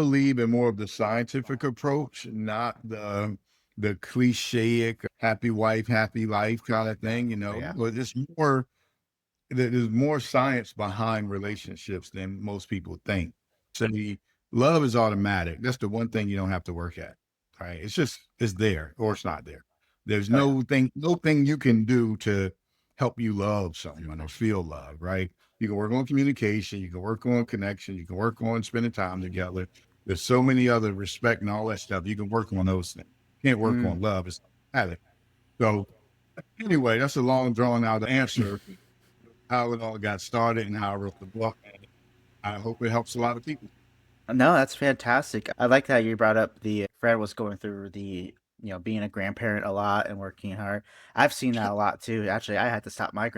believe in more of the scientific approach, not the cliche happy wife, happy life kind of thing, Yeah. but it's more there's more science behind relationships than most people think. So the love is automatic. That's the one thing you don't have to work at. Right. It's there or it's not there. There's Oh, yeah. no thing you can do to help you love someone or feel love, right? You can work on communication, you can work on connection, you can work on spending time together. There's so many other respect and all that stuff. You can work on those things. You can't work Mm. on love. It's automatic. So anyway, that's a long drawn out answer how it all got started and how I wrote the book. And I hope it helps a lot of people. No, that's fantastic. I like that you brought up the Fred was going through the, being a grandparent a lot and working hard. I've seen that a lot too. Actually, I had to stop my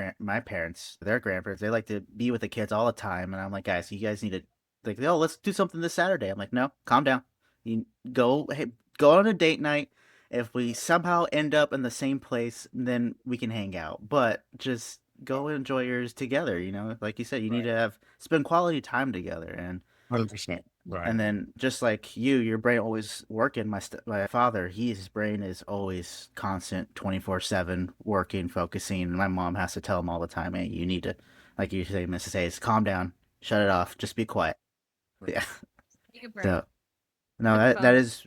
parents, their grandparents. They like to be with the kids all the time, and I'm like, guys, you guys need to like, oh, let's do something this Saturday. I'm like, no, calm down. You go on a date night. If we somehow end up in the same place, then we can hang out. But just go enjoy yours together. Like you said, you need Right. to have spend quality time together. 100%. Right. And then just like your brain always working. My father, his brain is always constant, 24/7 working, focusing. And my mom has to tell him all the time, "Hey, you need to, like you say, Mrs. Hayes, calm down, shut it off, just be quiet." Right. Yeah. Take a breath. So no, Put the that phone down. is.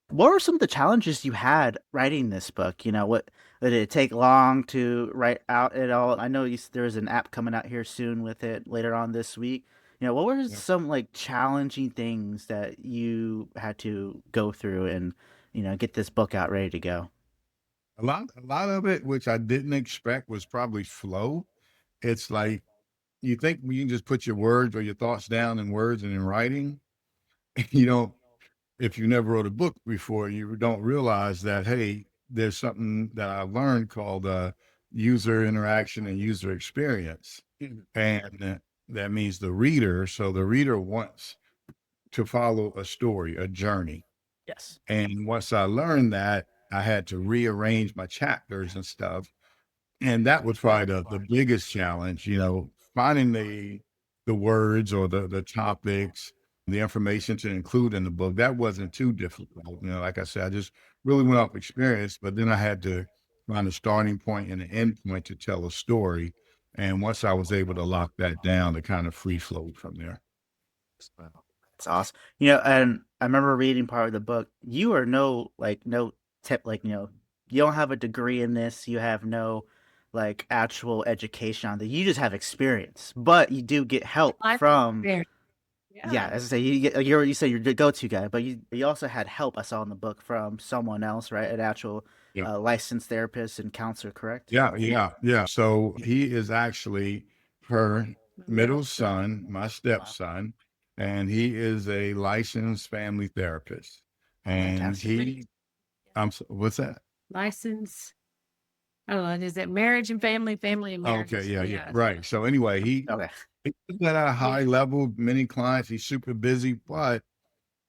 What were some of the challenges you had writing this book? What did it take long to write out it all? I know there's an app coming out here soon with it later on this week. What were Yeah. some like challenging things that you had to go through and, get this book out ready to go? A lot of it, which I didn't expect, was probably flow. It's like you think you can just put your words or your thoughts down in words and in writing. You don't, if you never wrote a book before, you don't realize that, hey, there's something that I learned called user interaction and user experience. Mhm. And that means the reader. So the reader wants to follow a story, a journey. Yes. And once I learned that, I had to rearrange my chapters and stuff. And that was probably the biggest challenge, finding the words or the topics, the information to include in the book. That wasn't too difficult. Like I said, I just really went off experience, but then I had to find a starting point and an end point to tell a story. And once I was able to lock that down, it kind of free flowed from there. It's awesome. And I remember reading part of the book. You are no tip, you don't have a degree in this. You have no like actual education on this. You just have experience, but you do get help Life from. experience. Yeah, Yeah. as I say, you say you're the go-to guy, but you also had help I saw in the book from someone else, right? An actual licensed therapist and counselor, correct? Yeah, yeah, yeah. So he is actually her My middle middle son. son, my Wow, stepson, and he is a licensed family therapist. And fantastic. what's that? License. I don't know. Is it marriage and family, family and Okay, marriage? yeah, yeah, Yeah. right. So anyway, Okay. he does that at a Yeah. high level, many clients. He's super busy, but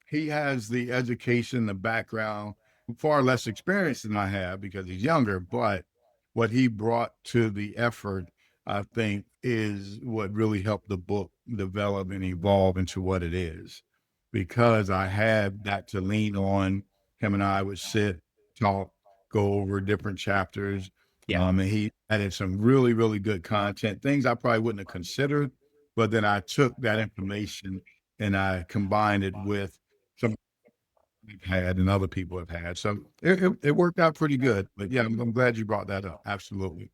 he has the education, the background, far less experience than I have because he's younger. But what he brought to the effort, I think, is what really helped the book develop and evolve into what it is. Because I had that to lean on. Him and I would sit, talk, go over different chapters. Yeah. And he added some really, really good content, things I probably wouldn't have considered. But then I took that information and I combined it with some we've had and other people have had. So it worked out pretty good. But yeah, I'm glad you brought that up. Absolutely.